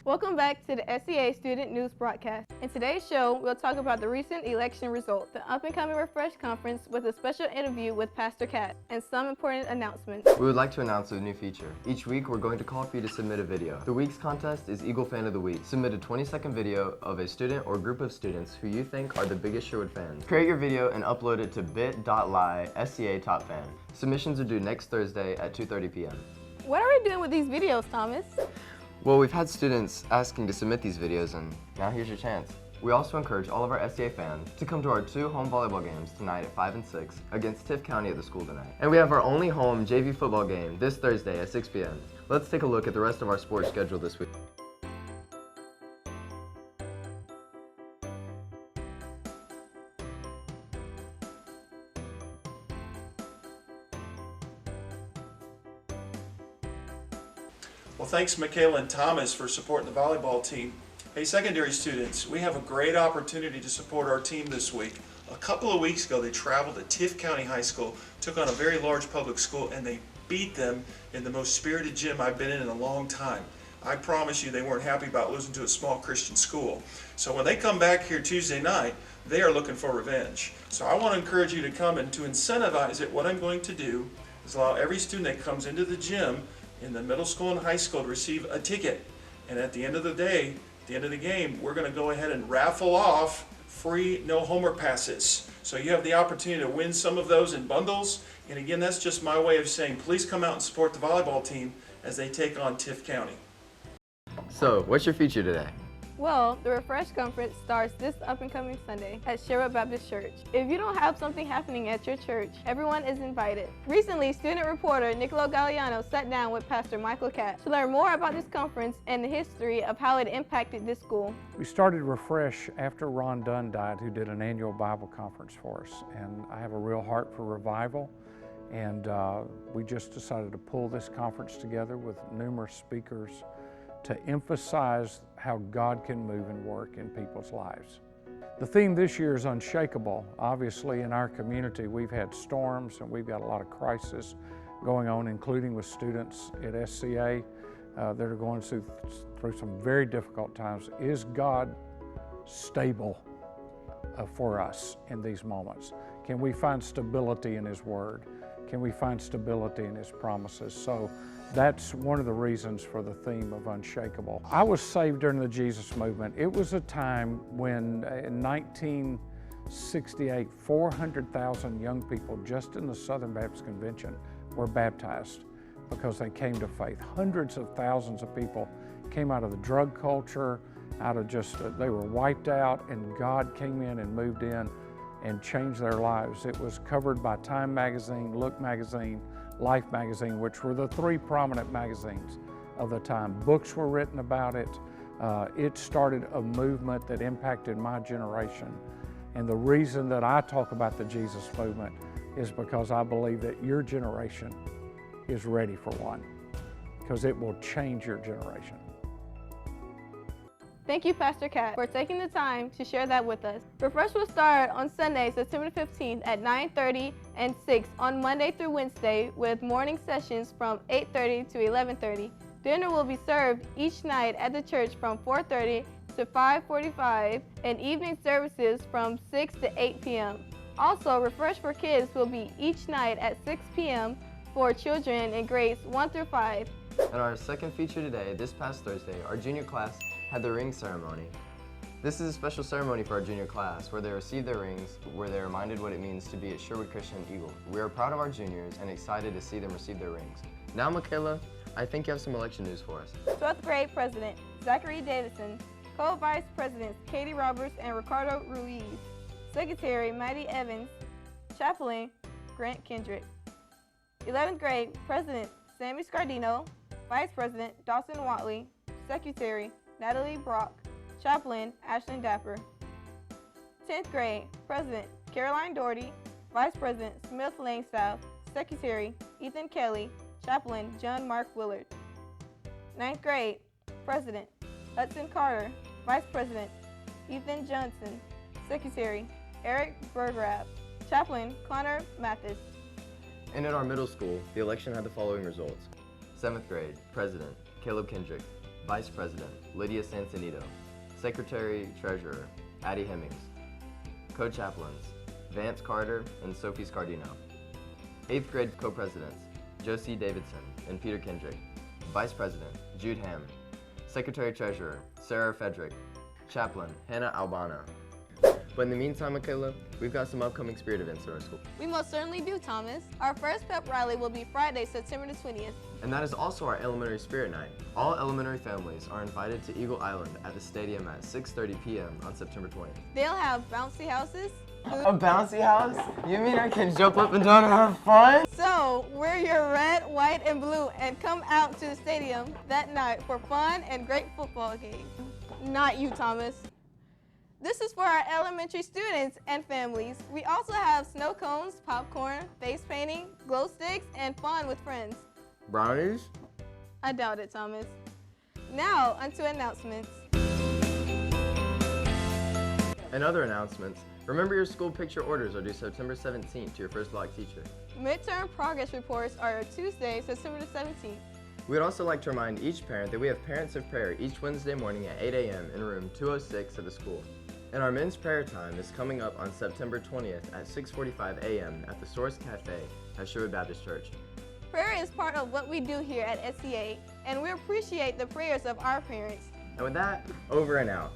Welcome back to the SCA Student News Broadcast. In today's show, we'll talk about the recent election result, the up-and-coming Refresh Conference with a special interview with Pastor Catt, and some important announcements. We would like to announce a new feature. Each week, we're going to call for you to submit a video. The week's contest is Eagle Fan of the Week. Submit a 20-second video of a student or group of students who you think are the biggest Sherwood fans. Create your video and upload it to bit.ly SCA Top Fan. Submissions are due next Thursday at 2:30 p.m. What are we doing with these videos, Thomas? Well, we've had students asking to submit these videos, and now here's your chance. We also encourage all of our SCA fans to come to our 2 home volleyball games tonight at 5 and 6 against Tift County at the school tonight. And we have our only home JV football game this Thursday at 6 p.m. Let's take a look at the rest of our sports schedule this week. Well, thanks Michaela and Thomas for supporting the volleyball team. Hey, secondary students, we have a great opportunity to support our team this week. A couple of weeks ago, they traveled to Tift County High School, took on a very large public school, and they beat them in the most spirited gym I've been in a long time. I promise you they weren't happy about losing to a small Christian school. So when they come back here Tuesday night, they are looking for revenge. So I want to encourage you to come, and to incentivize it, what I'm going to do is allow every student that comes into the gym in the middle school and high school to receive a ticket. And at the end of the day, at the end of the game, we're going to go ahead and raffle off free no homework passes. So you have the opportunity to win some of those in bundles. And again, that's just my way of saying please come out and support the volleyball team as they take on Tift County. So, what's your feature today? Well, the Refresh Conference starts this up-and-coming Sunday at Sherwood Baptist Church. If you don't have something happening at your church, everyone is invited. Recently, student reporter Niccolo Galliano sat down with Pastor Michael Catt to learn more about this conference and the history of how it impacted this school. We started Refresh after Ron Dunn died, who did an annual Bible conference for us. And I have a real heart for revival. And we just decided to pull this conference together with numerous speakers to emphasize how God can move and work in people's lives. The theme this year is unshakable. Obviously, in our community, we've had storms and we've got a lot of crisis going on, including with students at SCA that are going through some very difficult times. Is God stable for us in these moments? Can we find stability in His Word? Can we find stability in His promises? So that's one of the reasons for the theme of unshakable. I was saved during the Jesus movement. It was a time when in 1968, 400,000 young people just in the Southern Baptist Convention were baptized because they came to faith. Hundreds of thousands of people came out of the drug culture, out of they were wiped out, and God came in and moved in and changed their lives. It was covered by Time magazine, Look magazine, Life magazine, which were the 3 prominent magazines of the time. Books were written about it. It started a movement that impacted my generation. And the reason that I talk about the Jesus movement is because I believe that your generation is ready for one, because it will change your generation. Thank you, Pastor Catt, for taking the time to share that with us. Refresh will start on Sunday, September 15th at 9:30 and 6 on Monday through Wednesday, with morning sessions from 8:30 to 11:30. Dinner will be served each night at the church from 4:30 to 5:45, and evening services from 6 to 8 p.m. Also, Refresh for Kids will be each night at 6 p.m. for children in grades 1 through 5. And our second feature today, this past Thursday, our junior class had the ring ceremony. This is a special ceremony for our junior class where they receive their rings, where they're reminded what it means to be at Sherwood Christian Eagle. We are proud of our juniors and excited to see them receive their rings. Now, Michaela, I think you have some election news for us. 12th grade President Zachary Davidson, Co-Vice Presidents Katie Roberts and Ricardo Ruiz, Secretary Maddie Evans, Chaplain Grant Kendrick. 11th grade President Sammy Scardino, Vice President Dawson Watley, Secretary Natalie Brock, Chaplain Ashlyn Dapper. 10th grade President Caroline Doherty, Vice President Smith Langstaff, Secretary Ethan Kelly, Chaplain John Mark Willard. 9th grade President Hudson Carter, Vice President Ethan Johnson, Secretary Eric Bergrab, Chaplain Connor Mathis. And in our middle school, the election had the following results. 7th grade, President Caleb Kendrick. Vice President, Lydia Santanito. Secretary, Treasurer, Addie Hemmings. Co-chaplains, Vance Carter and Sophie Scardino. 8th grade co-presidents, Josie Davidson and Peter Kendrick. Vice President, Jude Ham. Secretary Treasurer, Sarah Fedrick. Chaplain, Hannah Albano. But in the meantime, Michaela, we've got some upcoming spirit events at our school. We most certainly do, Thomas. Our first pep rally will be Friday, September the 20th. And that is also our elementary spirit night. All elementary families are invited to Eagle Island at the stadium at 6:30 p.m. on September 20th. They'll have bouncy houses. A bouncy house? You mean I can jump up and down and have fun? So, wear your red, white, and blue and come out to the stadium that night for fun and great football game. Not you, Thomas. This is for our elementary students and families. We also have snow cones, popcorn, face painting, glow sticks, and fun with friends. Brownies? I doubt it, Thomas. Now, onto announcements. And other announcements. Remember, your school picture orders are due September 17th to your first block teacher. Midterm progress reports are Tuesday, September the 17th. We'd also like to remind each parent that we have Parents of Prayer each Wednesday morning at 8 a.m. in room 206 of the school. And our men's prayer time is coming up on September 20th at 6:45 a.m. at the Source Cafe at Sherwood Baptist Church. Prayer is part of what we do here at SCA, and we appreciate the prayers of our parents. And with that, over and out.